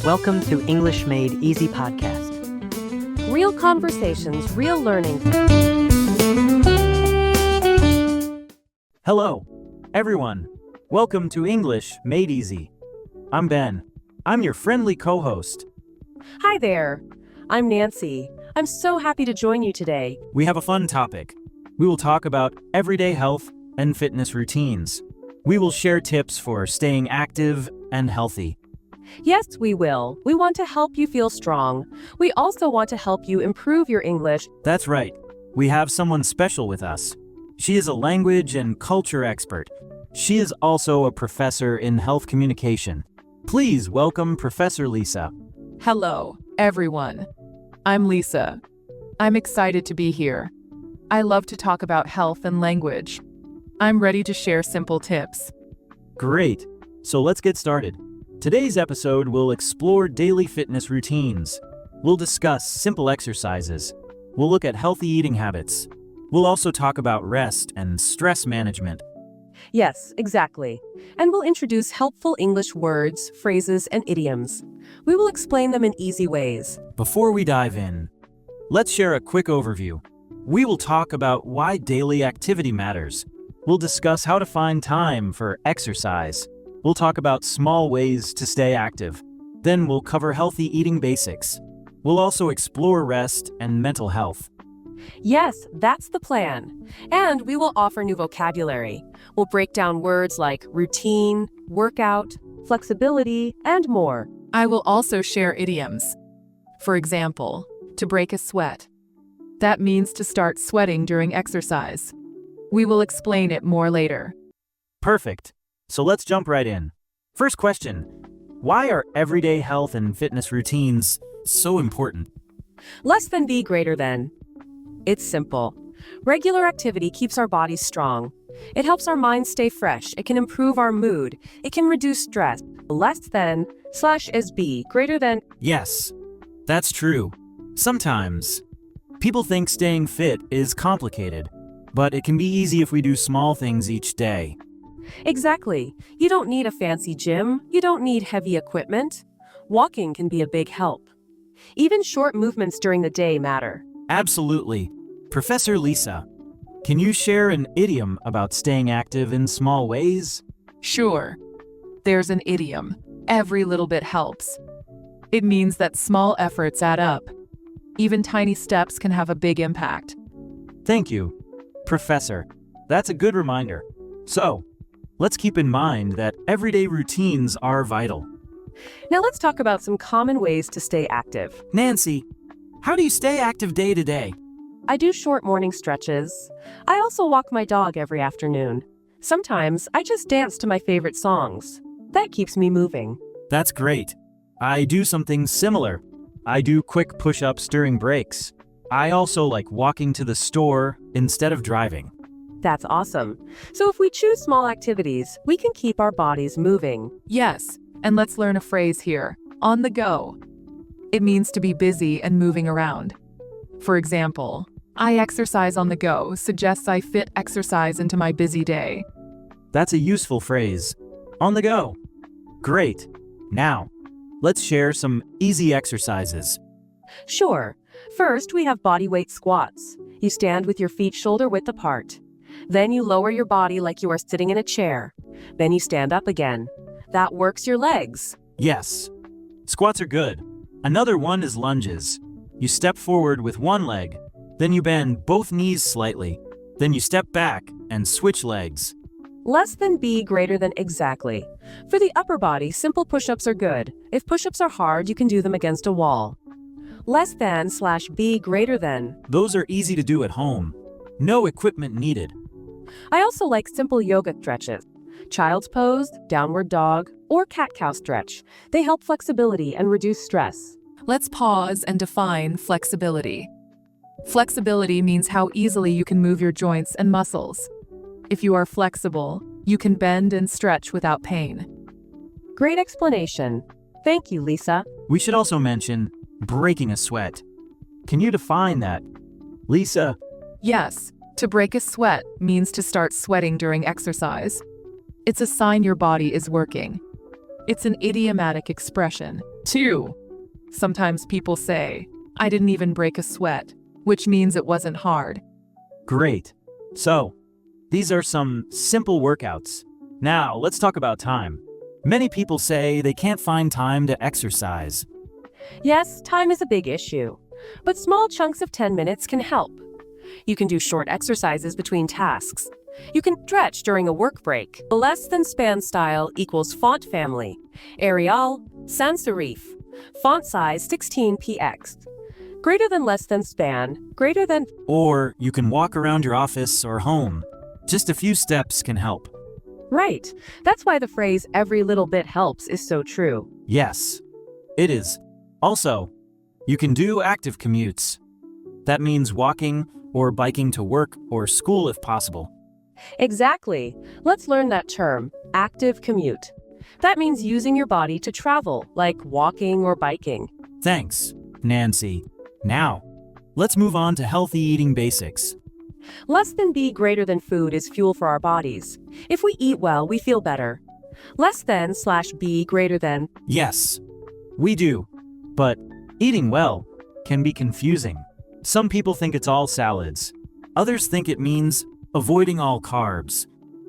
Welcome to English Made Easy podcast. Real conversations, real learning. Hello, everyone. Welcome to English Made Easy. I'm Ben. I'm your friendly co-host. Hi there. I'm Nancy. I'm so happy to join you today. We have a fun topic. We will talk about everyday health and fitness routines. We will share tips for staying active and healthy. Yes, we will. We want to help you feel strong. We also want to help you improve your English. That's right. We have someone special with us. She is a language and culture expert. She is also a professor in health communication. Please welcome Professor Lisa. Hello, everyone. I'm Lisa. I'm excited to be here. I love to talk about health and language. I'm ready to share simple tips. Great. So let's get started. Today's episode will explore daily fitness routines. We'll discuss simple exercises. We'll look at healthy eating habits. We'll also talk about rest and stress management. Yes, exactly. And we'll introduce helpful English words, phrases, and idioms. We will explain them in easy ways. Before we dive in, let's share a quick overview. We will talk about why daily activity matters. We'll discuss how to find time for exercise. We'll talk about small ways to stay active. Then we'll cover healthy eating basics. We'll also explore rest and mental health. Yes, that's the plan. And we will offer new vocabulary. We'll break down words like routine, workout, flexibility, and more. I will also share idioms. For example, to break a sweat. That means to start sweating during exercise. We will explain it more later. Perfect. So let's jump right in. First question, why are everyday health and fitness routines so important? Less than be greater than. It's simple. Regular activity keeps our bodies strong. It helps our minds stay fresh. It can improve our mood. It can reduce stress. Less than / is be greater than. Yes, that's true. Sometimes people think staying fit is complicated, but it can be easy if we do small things each day. Exactly. You don't need a fancy gym. You don't need heavy equipment. Walking can be a big help. Even short movements during the day matter. Absolutely. Professor Lisa, can you share an idiom about staying active in small ways? Sure. There's an idiom. Every little bit helps. It means that small efforts add up. Even tiny steps can have a big impact. Thank you, Professor. That's a good reminder. So, let's keep in mind that everyday routines are vital. Now let's talk about some common ways to stay active. Nancy, how do you stay active day to day? I do short morning stretches. I also walk my dog every afternoon. Sometimes I just dance to my favorite songs. That keeps me moving. That's great. I do something similar. I do quick push-ups during breaks. I also like walking to the store instead of driving. That's awesome. So if we choose small activities, we can keep our bodies moving. Yes, and let's learn a phrase here. On the go. It means to be busy and moving around. For example, I exercise on the go suggests I fit exercise into my busy day. That's a useful phrase. On the go. Great. Now, let's share some easy exercises. Sure. First, we have body weight squats. You stand with your feet shoulder width apart. Then you lower your body like you are sitting in a chair. Then you stand up again. That works your legs. Yes. Squats are good. Another one is lunges. You step forward with one leg, then you bend both knees slightly, then you step back and switch legs. Less than be greater than exactly. For the upper body, simple push-ups are good. If push-ups are hard, you can do them against a wall. Less than / be greater than. Those are easy to do at home. No equipment needed. I also like simple yoga stretches. Child's pose, downward dog, or cat-cow stretch. They help flexibility and reduce stress. Let's pause and define flexibility. Flexibility means how easily you can move your joints and muscles. If you are flexible, you can bend and stretch without pain. Great explanation. Thank you, Lisa. We should also mention breaking a sweat. Can you define that? Lisa? Yes, to break a sweat means to start sweating during exercise. It's a sign your body is working. It's an idiomatic expression. 2. Sometimes people say, I didn't even break a sweat, which means it wasn't hard. Great. So, these are some simple workouts. Now, let's talk about time. Many people say they can't find time to exercise. Yes, time is a big issue, but small chunks of 10 minutes can help. You can do short exercises between tasks. You can stretch during a work break. Less than span style equals font family. Arial, sans serif. Font size 16px. Greater than less than span, greater than. Or you can walk around your office or home. Just a few steps can help. Right. That's why the phrase every little bit helps is so true. Yes, it is. Also, you can do active commutes. That means walking or biking to work or school if possible. Exactly. Let's learn that term, active commute. That means using your body to travel, like walking or biking. Thanks, Nancy. Now, let's move on to healthy eating basics. Less than B greater than food is fuel for our bodies. If we eat well, we feel better. Less than / B greater than. Yes, we do. But eating well can be confusing. Some people think it's all salads. Others think it means avoiding all carbs.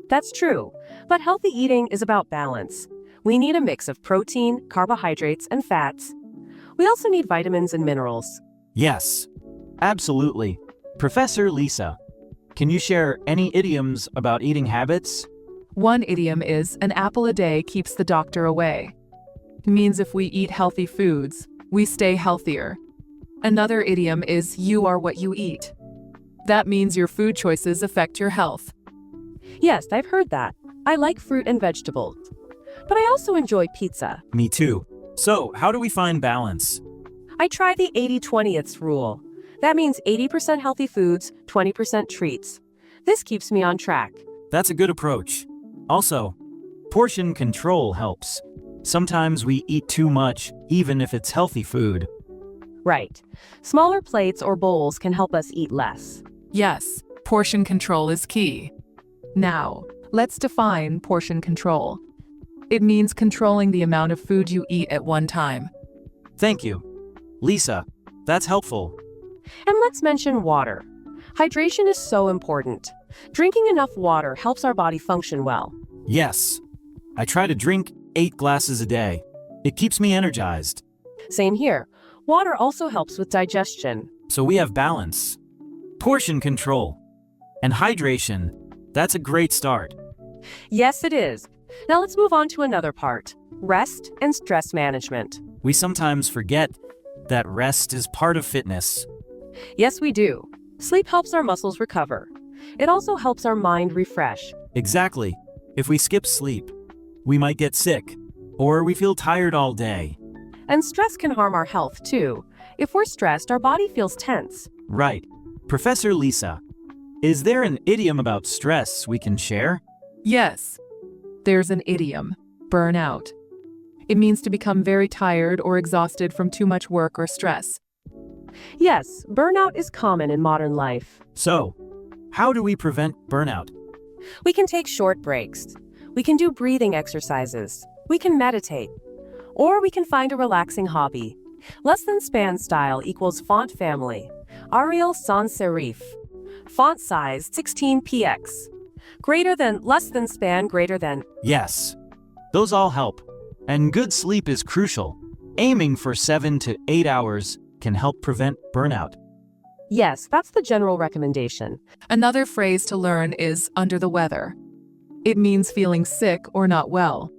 That's true, but healthy eating is about balance. We need a mix of protein, carbohydrates, and fats. We also need vitamins and minerals. Yes, absolutely. Professor Lisa, can you share any idioms about eating habits? One idiom is, an apple a day keeps the doctor away. It means if we eat healthy foods, we stay healthier. Another idiom is, you are what you eat. That means your food choices affect your health. Yes, I've heard that. I like fruit and vegetables. But I also enjoy pizza. Me too. So, how do we find balance? I try the 80-20th rule. That means 80% healthy foods, 20% treats. This keeps me on track. That's a good approach. Also, portion control helps. Sometimes we eat too much, even if it's healthy food. Right. Smaller plates or bowls can help us eat less. Yes, portion control is key. Now, let's define portion control. It means controlling the amount of food you eat at one time. Thank you. Lisa, that's helpful. And let's mention water. Hydration is so important. Drinking enough water helps our body function well. Yes. I try to drink 8 glasses a day. It keeps me energized. Same here. Water also helps with digestion. So we have balance, portion control, and hydration. That's a great start. Yes, it is. Now let's move on to another part, rest and stress management. We sometimes forget that rest is part of fitness. Yes, we do. Sleep helps our muscles recover. It also helps our mind refresh. Exactly. If we skip sleep, we might get sick, or we feel tired all day. And stress can harm our health, too. If we're stressed, our body feels tense. Right. Professor Lisa, is there an idiom about stress we can share? Yes, there's an idiom, burnout. It means to become very tired or exhausted from too much work or stress. Yes, burnout is common in modern life. So, how do we prevent burnout? We can take short breaks. We can do breathing exercises. We can meditate. Or we can find a relaxing hobby. Less than span style equals font family. Arial sans serif. Font size 16px. Greater than, less than span, greater than. Yes. Those all help. And good sleep is crucial. Aiming for 7 to 8 hours can help prevent burnout. Yes, that's the general recommendation. Another phrase to learn is under the weather. It means feeling sick or not well.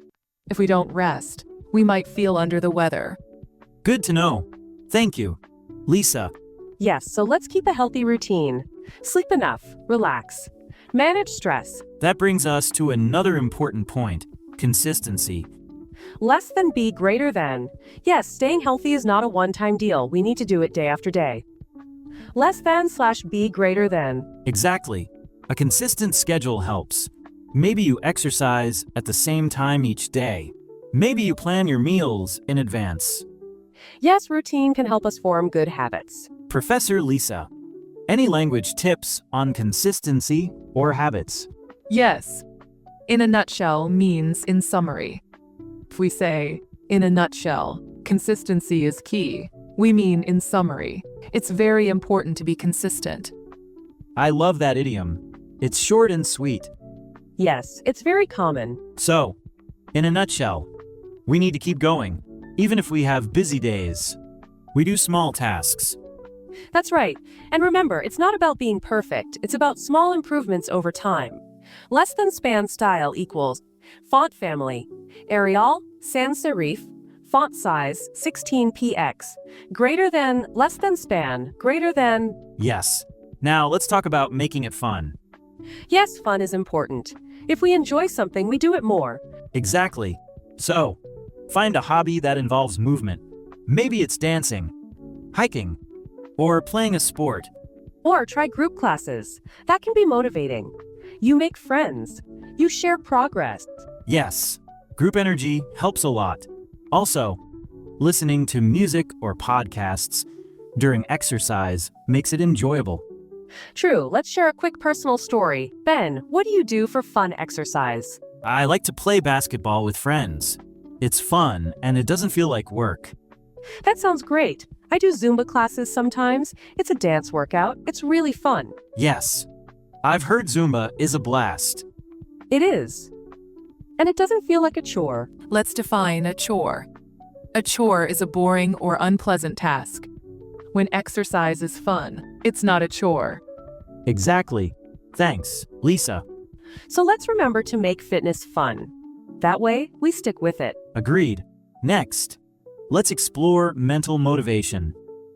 If we don't rest, we might feel under the weather. Good to know. Thank you. Lisa, Yes, so let's keep a healthy routine. Sleep enough, relax, manage stress. that brings us to another important point, consistency. Less than be greater than. Yes, staying healthy is not a one-time deal. We need to do it day after day. Less than / be greater than. Exactly. A consistent schedule helps. Maybe you exercise at the same time each day. Maybe you plan your meals in advance. Yes, routine can help us form good habits. Professor Lisa, any language tips on consistency or habits? Yes. In a nutshell means in summary. If we say, in a nutshell, consistency is key, we mean in summary. It's very important to be consistent. I love that idiom. It's short and sweet. Yes, it's very common. So, in a nutshell, we need to keep going, even if we have busy days. We do small tasks. That's right. And remember, it's not about being perfect, it's about small improvements over time. Less than span style equals font family, Arial, sans serif, font size 16px, greater than, less than span, greater than. Yes. Now, let's talk about making it fun. Yes, fun is important. If we enjoy something, we do it more. Exactly. So, find a hobby that involves movement. Maybe it's dancing, hiking, or playing a sport. Or try group classes. That can be motivating. You make friends. You share progress. Yes, group energy helps a lot. Also, listening to music or podcasts during exercise makes it enjoyable. True, let's share a quick personal story. Ben, what do you do for fun exercise? I like to play basketball with friends. It's fun and it doesn't feel like work. That sounds great. I do Zumba classes sometimes. It's a dance workout. It's really fun. Yes, I've heard Zumba is a blast. It is. And it doesn't feel like a chore. Let's define a chore. A chore is a boring or unpleasant task. When exercise is fun, it's not a chore. Exactly. Thanks, Lisa. So let's remember to make fitness fun. That way, we stick with it. Agreed. Next, let's explore mental motivation.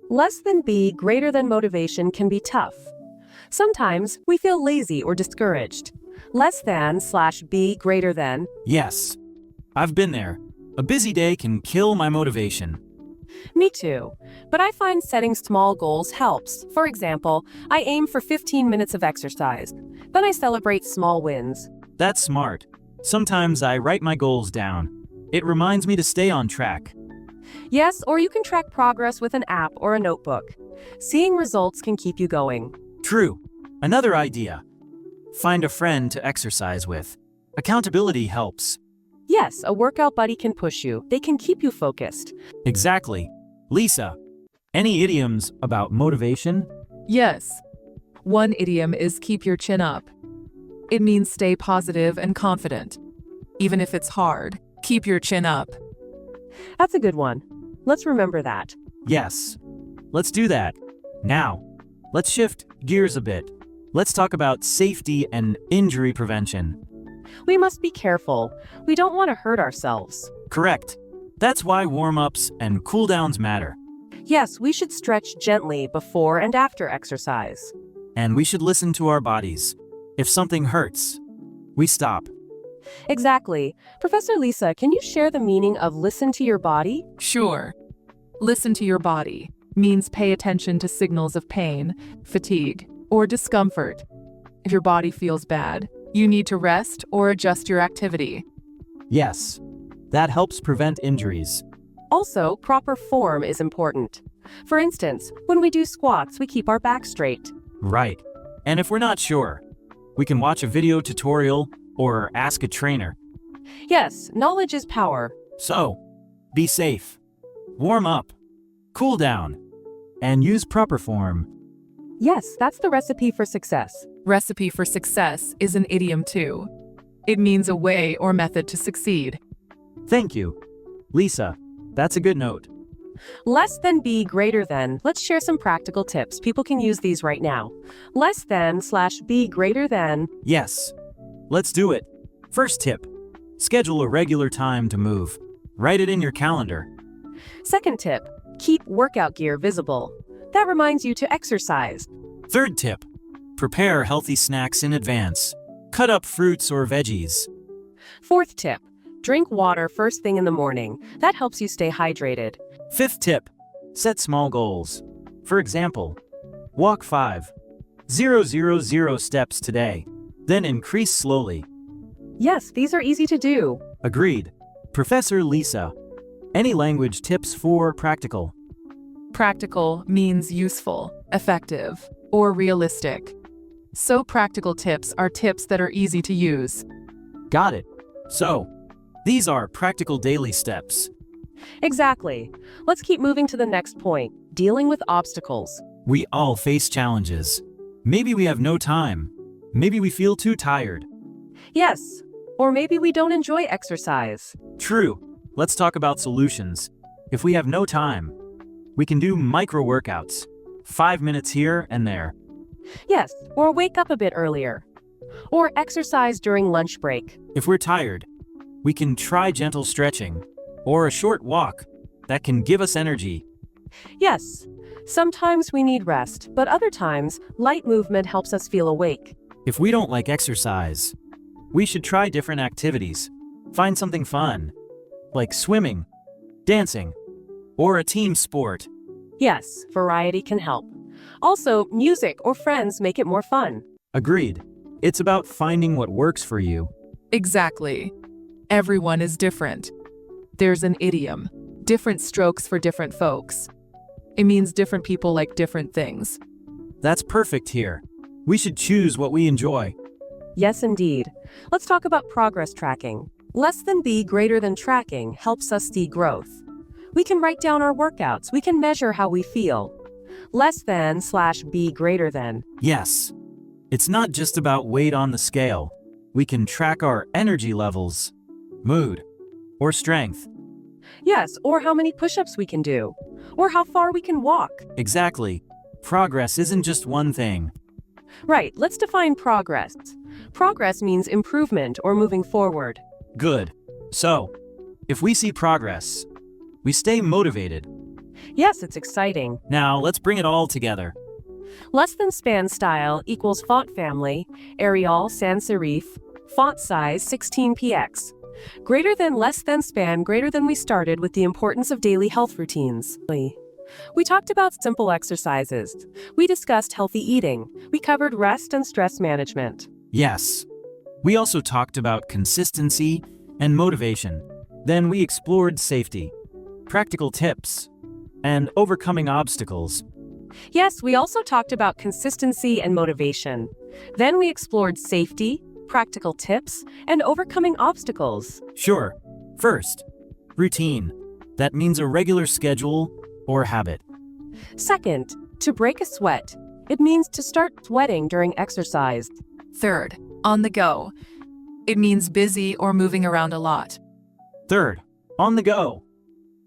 Less than be, greater than motivation can be tough. Sometimes we feel lazy or discouraged. Less than / be greater than. Yes, I've been there. A busy day can kill my motivation. Me too. But I find setting small goals helps. For example, I aim for 15 minutes of exercise. Then I celebrate small wins. That's smart. Sometimes I write my goals down. It reminds me to stay on track. Yes, or you can track progress with an app or a notebook. Seeing results can keep you going. True. Another idea. Find a friend to exercise with. Accountability helps. Yes, a workout buddy can push you. They can keep you focused. Exactly. Lisa, any idioms about motivation? Yes. One idiom is keep your chin up. It means stay positive and confident. Even if it's hard, keep your chin up. That's a good one. Let's remember that. Yes. Let's do that. Now, let's shift gears a bit. Let's talk about safety and injury prevention. We must be careful. We don't want to hurt ourselves. Correct. That's why warm-ups and cool-downs matter. Yes, we should stretch gently before and after exercise. And we should listen to our bodies. If something hurts, we stop. Exactly. Professor Lisa, can you share the meaning of listen to your body? Sure. Listen to your body means pay attention to signals of pain, fatigue, or discomfort. If your body feels bad, you need to rest or adjust your activity. Yes, that helps prevent injuries. Also, proper form is important. For instance, when we do squats, we keep our back straight. Right. And if we're not sure, we can watch a video tutorial or ask a trainer. Yes, knowledge is power. So, be safe. Warm up. Cool down. And use proper form. Yes, that's the recipe for success. Recipe for success is an idiom too. It means a way or method to succeed. Thank you. Lisa, that's a good note. Less than be greater than. Let's share some practical tips. People can use these right now. Less than / be greater than. Yes. Let's do it. First tip. Schedule a regular time to move. Write it in your calendar. Second tip. Keep workout gear visible. That reminds you to exercise. Third tip. Prepare healthy snacks in advance. Cut up fruits or veggies. Fourth tip. Drink water first thing in the morning. That helps you stay hydrated. Fifth tip. Set small goals. For example, walk 5,000 steps today. Then increase slowly. Yes, these are easy to do. Agreed. Professor Lisa, any language tips for practical? Practical means useful, effective, or realistic. So practical tips are tips that are easy to use. Got it. So, These are practical daily steps. Exactly. Let's keep moving to the next point, dealing with obstacles. We all face challenges. Maybe we have no time. Maybe we feel too tired. Yes, or maybe we don't enjoy exercise. True. Let's talk about solutions. If we have no time, we can do micro workouts. 5 minutes here and there. Yes, or wake up a bit earlier. Or exercise during lunch break. If we're tired, we can try gentle stretching or a short walk that can give us energy. Yes, sometimes we need rest, but other times, light movement helps us feel awake. If we don't like exercise, we should try different activities. Find something fun, like swimming, dancing, or a team sport. Yes, variety can help. Also, music or friends make it more fun. Agreed. It's about finding what works for you. Exactly. Everyone is different. There's an idiom, different strokes for different folks. It means different people like different things. That's perfect here. We should choose what we enjoy. Yes, indeed. Let's talk about progress tracking. Less than be greater than tracking helps us see growth. We can write down our workouts. We can measure how we feel. Less than / be greater than. Yes. It's not just about weight on the scale. We can track our energy levels, mood, or strength. Yes, or how many push-ups we can do. Or how far we can walk. Exactly. Progress isn't just one thing. Right, let's define progress. Progress means improvement or moving forward. Good. So, if we see progress, we stay motivated. Yes, it's exciting. Now, let's bring it all together. Less than span style equals font family, Arial sans serif, font size 16px. Greater than less than span greater than we started with the importance of daily health routines. We talked about simple exercises. We discussed healthy eating. We covered rest and stress management. Yes. We also talked about consistency and motivation. Then we explored safety, practical tips, and overcoming obstacles. Yes, we also talked about consistency and motivation. Then we explored safety, practical tips, and overcoming obstacles. Sure. First, routine. That means a regular schedule or habit. Second, to break a sweat. It means to start sweating during exercise. Third, on the go. It means busy or moving around a lot. Third, on the go.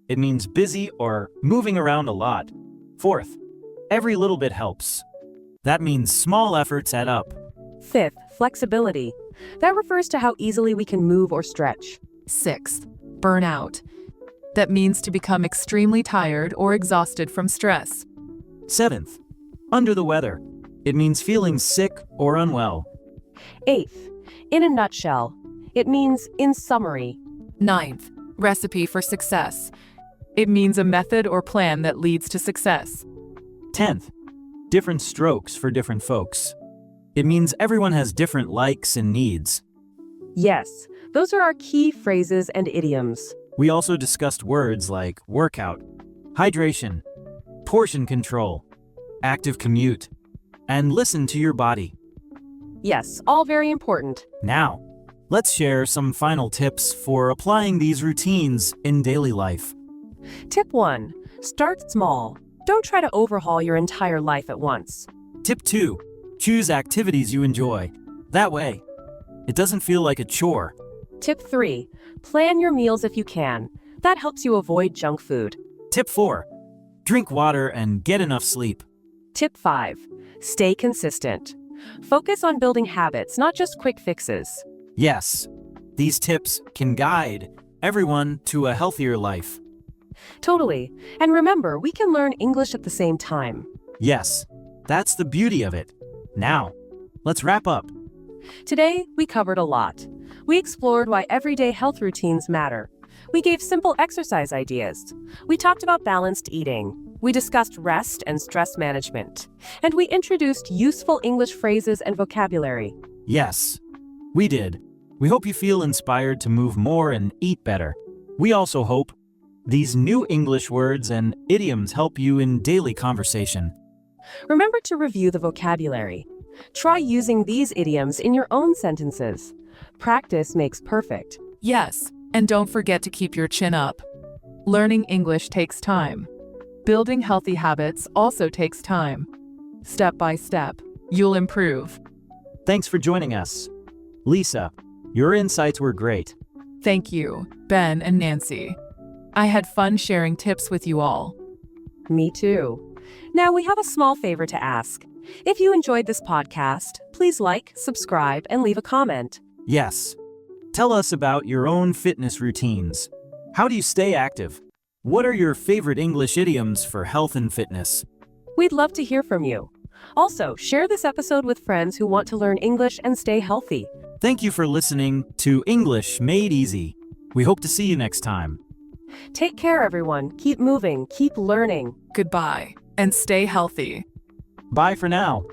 It means busy or moving around a lot. Fourth, every little bit helps. That means small efforts add up. Fifth, flexibility. That refers to how easily we can move or stretch. Sixth, burnout. That means to become extremely tired or exhausted from stress. Seventh, under the weather. It means feeling sick or unwell. Eighth, in a nutshell. It means in summary. Ninth, recipe for success. It means a method or plan that leads to success. 10th, different strokes for different folks. It means everyone has different likes and needs. Yes, those are our key phrases and idioms. We also discussed words like workout, hydration, portion control, active commute, and listen to your body. Yes, all very important. Now, let's share some final tips for applying these routines in daily life. Tip 1. Start small. Don't try to overhaul your entire life at once. Tip 2. Choose activities you enjoy. That way, it doesn't feel like a chore. Tip 3. Plan your meals if you can. That helps you avoid junk food. Tip 4. Drink water and get enough sleep. Tip 5. Stay consistent. Focus on building habits, not just quick fixes. Yes, these tips can guide everyone to a healthier life. Totally. And remember, we can learn English at the same time. Yes, that's the beauty of it. Now, let's wrap up. Today, we covered a lot. We explored why everyday health routines matter. We gave simple exercise ideas. We talked about balanced eating. We discussed rest and stress management. And we introduced useful English phrases and vocabulary. Yes, we did. We hope you feel inspired to move more and eat better. We also hope these new English words and idioms help you in daily conversation. Remember to review the vocabulary. Try using these idioms in your own sentences. Practice makes perfect. Yes, And don't forget to keep your chin up. Learning English takes time. Building healthy habits also takes time. Step by step, you'll improve. Thanks for joining us. Lisa, your insights were great. Thank you, Ben and Nancy. I had fun sharing tips with you all. Me too. Now we have a small favor to ask. If you enjoyed this podcast, please like, subscribe, and leave a comment. Yes. Tell us about your own fitness routines. How do you stay active? What are your favorite English idioms for health and fitness? We'd love to hear from you. Also, share this episode with friends who want to learn English and stay healthy. Thank you for listening to English Made Easy. We hope to see you next time. Take care, everyone. Keep moving, keep learning. Goodbye, and stay healthy. Bye for now.